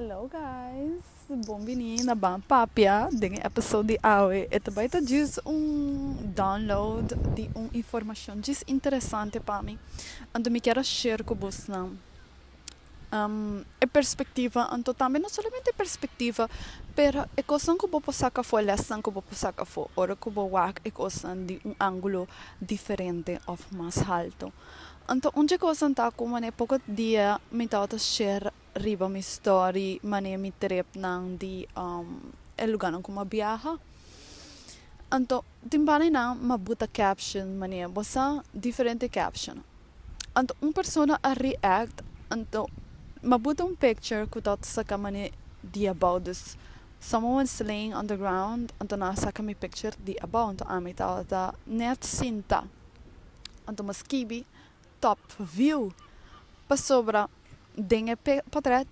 Hello guys! Bom-vindo na Bampapia, ding episode de hoje. Ito vai te diz download de informação diz interessante para mim. Ando me quero share com você não. É perspectiva, ando também não somente perspectiva, pero é coisa que vou passar que foi lesson que vou passar que foi, ora que vou work é coisa de ângulo diferente ou mais alto. Então, onde coisa tá como né pouco dia me tá share riba mi story mane mi trip nang di el lugar nang kuma viaja. Anto timbali na mabuta caption mane bosa differente caption. Anto persona a react anto mabuta picture kutat sa kamane di about this someone laying on the ground anto na sa kami picture di about anto amita ta net sinta anto maskibi top view pasobra dinge portret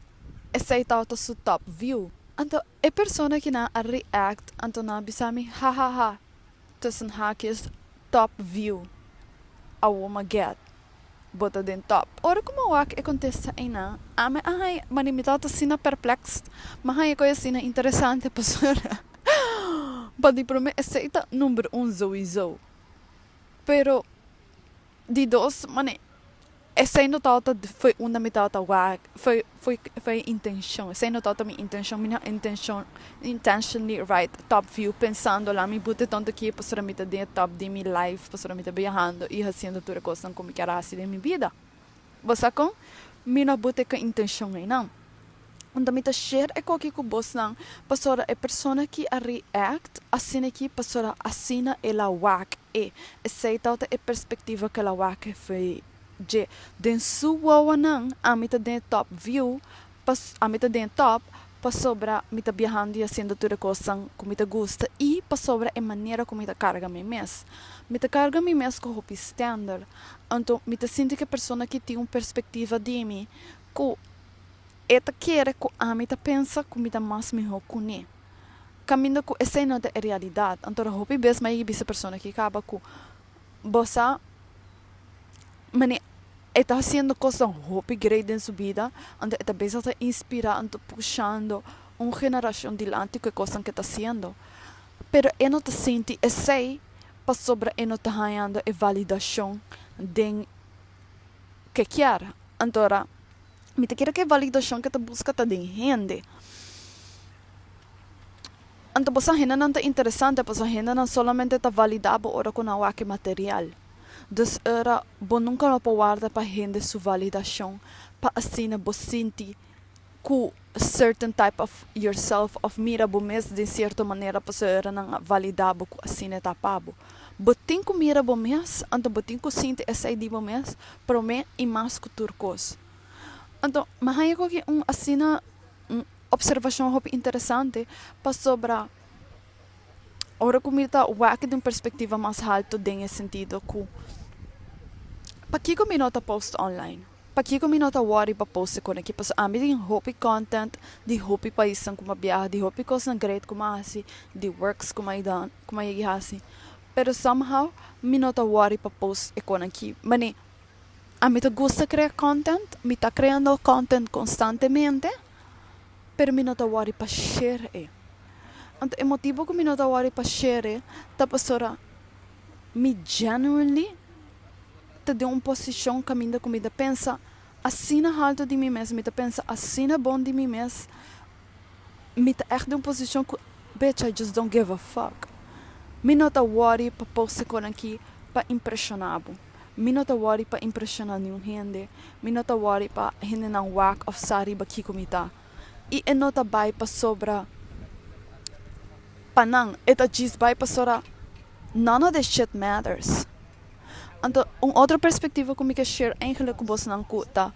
aceita auto su top view. Anto e persona que na a react anto na bisami ha ha ha tussen haakjes top view awo get bota den top. Ora como wak e contesta ina ame ai manimitata sina perplexed mahai ko sina interessante persona. Padi pro me aceita número 1 sowieso. Pero di dos mane essa notata foi uma metade foi intenção essa notata minha intenção intentionally right top view pensando lá me bote tanto aqui para me ter top de minha life para me ter viajando e fazendo toda coisa como que era assim de minha vida você com mina bote com intenção aí não onde me tá share é qualquer que você não passora é persona que a react assim aqui passora assina ela wak essa é perspectiva que ela wak foi je den suwa nang amita den top view amita den top pasobra mita viajando e haciendo tudo coisa que mita gusta e pasobra é maneira como mita carga mi mes com hopi standard então mita sinto que a pessoa que tem perspectiva de mim que eta quer que amita pensa que mita mais melhor com ne caminho que essa não é realidade então hopi bes mas essa pessoa que acaba com bossa mane está haciendo cosas hopi grande en su vida, ande está besando inspirando, puxando uma geração dilante que cosas que está haciendo. Pero eu não te senti esse para sobre eu não te ganhando a validação de que quer. Então, me te quero que a validação que te busca tá de gente. Então, você não é interessante, você não solamente está validado ora com a que material. Dus era bom nunca não guarda para render sua validação para assim você sentir que certain type of yourself of mira bo mes de certa maneira para ser não validado que assim é tapado botin que mira bo mes então botin que sente essa ideia bo mes para mim e mais que turcos então mas aí que assim observação muito interessante para sobre ora como está o de uma perspectiva mais alta nesse sentido que para que eu me nota post online para que eu me nota worry para post com aqui para a mim tem hope content de hope país como viajar de hope coisa great como assim de works como aí dan como aí assim pero somehow me nota worry para post com aqui mane a mim te gusta criar content me está criando content constantemente pero me nota worry para share então, o motivo que me nota worry para share tá passora me genuinely te deu uma posição que me comida pensa assim na alto de mim mesmo me pensa assim na bom de mim mesmo me tá echt de uma posição que bitch I just don't give a fuck me nota worry para post com aqui para impressionar me nota worry para impressionar nenhum gente me nota worry para gente não work of sari baki comida e nota vai para sobra panang eta diz vai para sobra none of this shit matters. Então, uma outra perspectiva que eu quero share eigenlijk com você não cuta.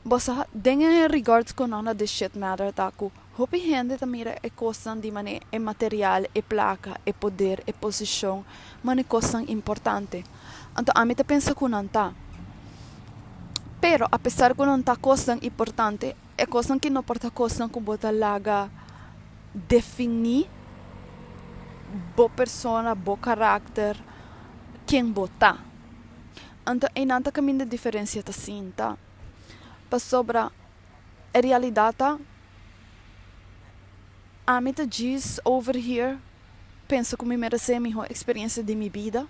Você dengue regards com nada de shit matter tá com hopi gente também é coisa de maneira é material, é placa, é poder, é posição, mas é coisa importante. Então, a mim te pensa que não tá. Pero apesar que não tá coisa importante, é coisa que não porta coisa que bota laga definir boa persona, boa caráter, quem botar. Então, é nada caminho de diferença tá sim, tá? Para sobra a realidade A mim te diz over here, penso que me merece a melhor experiência de minha vida.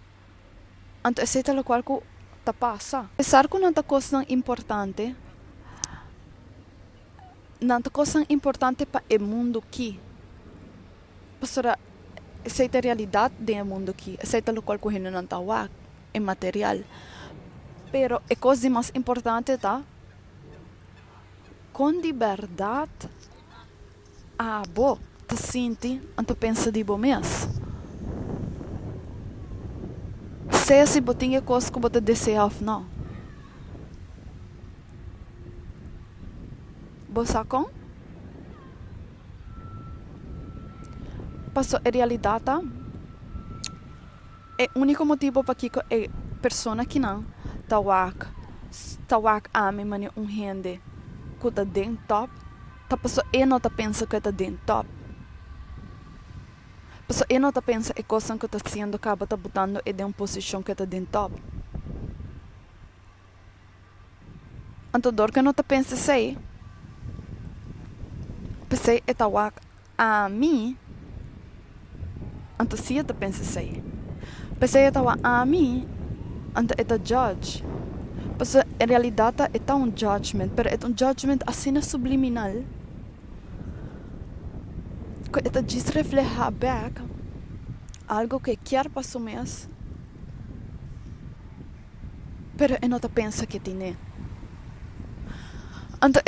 Então, aceita o qual que te passa. Apesar que não é coisa importante, não é coisa importante para o mundo aqui. Pastora, aceita a realidade do mundo aqui. Aceita o qual que não está lá, é material. Pero a coisa mais importante tá com liberdade bo te sente anto pensa de bo mesmo. Seja se botinha coisa que você deseja ou não. Você com? Passou a realidade tá? É o único motivo para que a pessoa que não tawak ame mani gente que está dentro top, tá pessoa não tá pensa que está dentro top. Pessoa não tá pensa é coisa que está sendo acaba tá botando em uma posição que está dentro top. Então dor que não tá pensa sei. Pensei é tawak a mim. Então se tá pensa sei. Pensei é tawak a mim. Então é judge. Mas em realidade é um judgment, pero é um judgment assim subliminal. Que é diz refleja back algo que quer para mês, pero não te pensa que tem. Então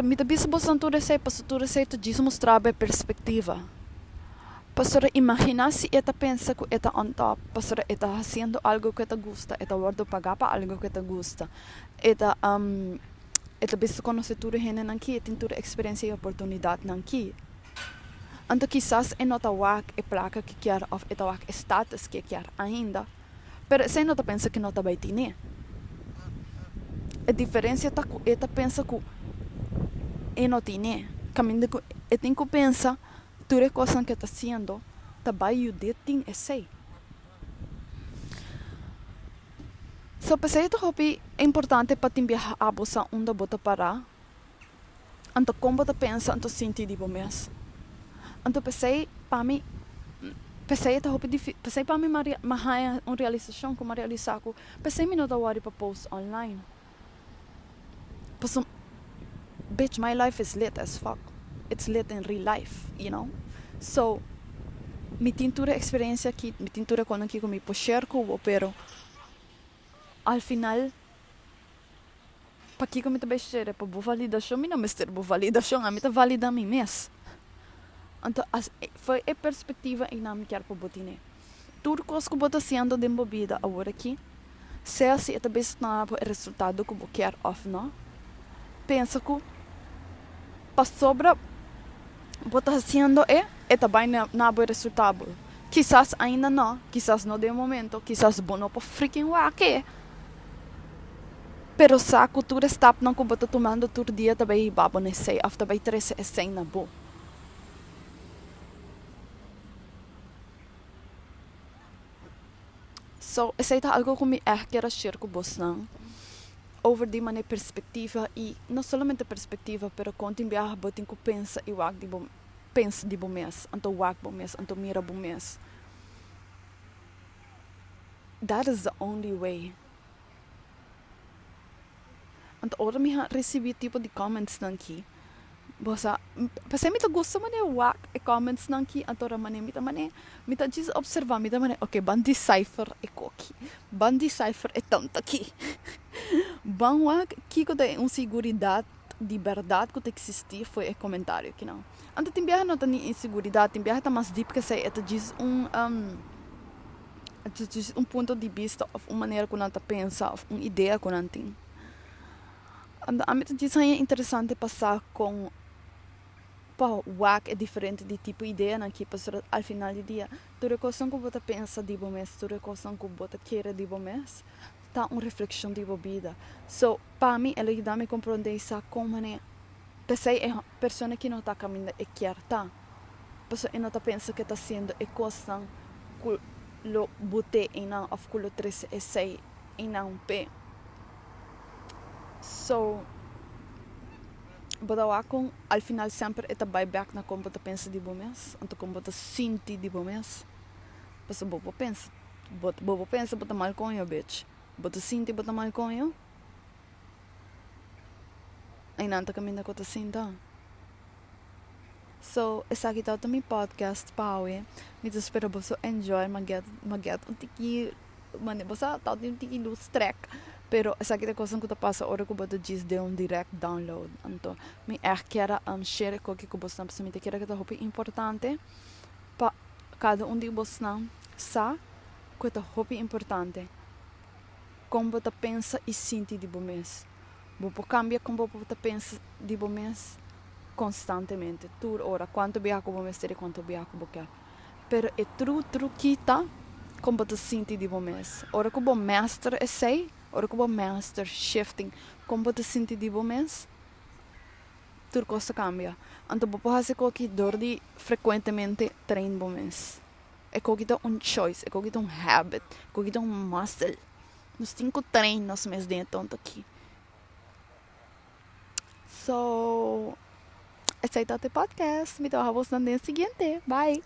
me tabisa bastante esse pastor esse diz mostrar a perspectiva. Pastora, imagina se ela pensa que ela on top, pastora, ela fazendo algo que ela gosta, ela vai pagar para algo que ela gosta. Ela bisa conhecer tudo gente aqui, tem toda experiência e oportunidade aqui. Então, quizás não está a placa que quer, ou está o status que quer ainda. Mas se não pensa que não está bem ter. A diferença está que ela pensa que não tem. Caminho que ela tem que pensar toda a coisa que está fazendo, está bem ajudar tem esse. So, pensei que é importante para te viajar a bolsa onde você parar. Então, como você pensa, então sentir de bom mês. Então, pensei para mim uma realização, como realizar que pensei me não dar para post online. Porque, bitch, my life is lit as fuck. It's lit in real life, you know? So, me tintura experiência aqui, me tintura quando aqui comigo por share com o pero al final para que eu me também share para boa validação, me não me ter boa validação, a mim tá valida a mim mesmo. Então, foi a perspectiva e não me quero para botar. Tudo que eu estou fazendo de minha vida agora aqui, seja se é também o resultado que eu quero ou não, penso que para sobra você fazendo também não é resultado. Quizás ainda não, quizás não de momento, quizás você não pode freaking waque. Pero sa cultura stop não que você tomando todo dia também babo nesse, ou também 13 essay na bo. So, essa é algo que me quero share com você, não? Over de maneira perspectiva e não somente perspectiva, pero continuar botin que pensa e wag de bom, pensa de bom mês, então wag bom mês, então mira bom mês. That is the only way. Então, ora me recebi tipo de comments aqui. Bosa, pasay mita gusto man wak e comments nang ki antora mane mita diz observar mita mane okay ban decipher e koki ban decipher e tanta ki ban wak ki ko da inseguridade de verdade que existia foi o comentário que não anta timbia não tem inseguridade timbia tá mais deep que sei eta diz ponto de vista ou uma maneira que não tá pensa ou uma ideia que não tem a mim diz é interessante passar com WAC é diferente de tipo de ideia aqui, para ao final do dia, toda coisa que você pensa de bom mês, toda coisa que você quer de bom mês, está uma reflexão de vida. So, para mim, ela dá me compreender isso como é, pensei é pessoa que não está caminhando e quer tá, pessoa não está pensa que está sendo é coisa que lo bote em não, ou que lo 13 e 6 em não p. So, bota com al final sempre eta vai back na como bota pensa de bomes, anto como bota sinti de bomes. Passa bobo pensa, bota mal com eu, bitch. Bota sinti, bota mal com eu. Ay nanta kami na ko ta sinta. So, esa kita também podcast pawe. Nito espero você enjoy maget um tiki mane bosa tal um tiki loose track. Pero esa kita coisa que ta passa hora que bota diz de um direct download. Então, me quero share com que você não me quero que tá hopi importante pa cada um de vocês não sa que tá hopi importante. Como você pensa e sente de bom mês. Você cambia como você pensa de bom mês constantemente. Tur ora quanto biaco vou mestre quanto biaco vou quer. Pero é truquita como você sente de bom mês. Ora que o bom master é sei, ora que o bom master shifting como você sente de bom mês. Tur costa cambia. Então você pode fazer que dordi frequentemente trein bom mês. É que um choice, é que um habit, é que um muscle. Nós temos que treinar nos meses dentro aqui. So, esse aí tá o podcast. Me dá uma voz no dia seguinte. Bye!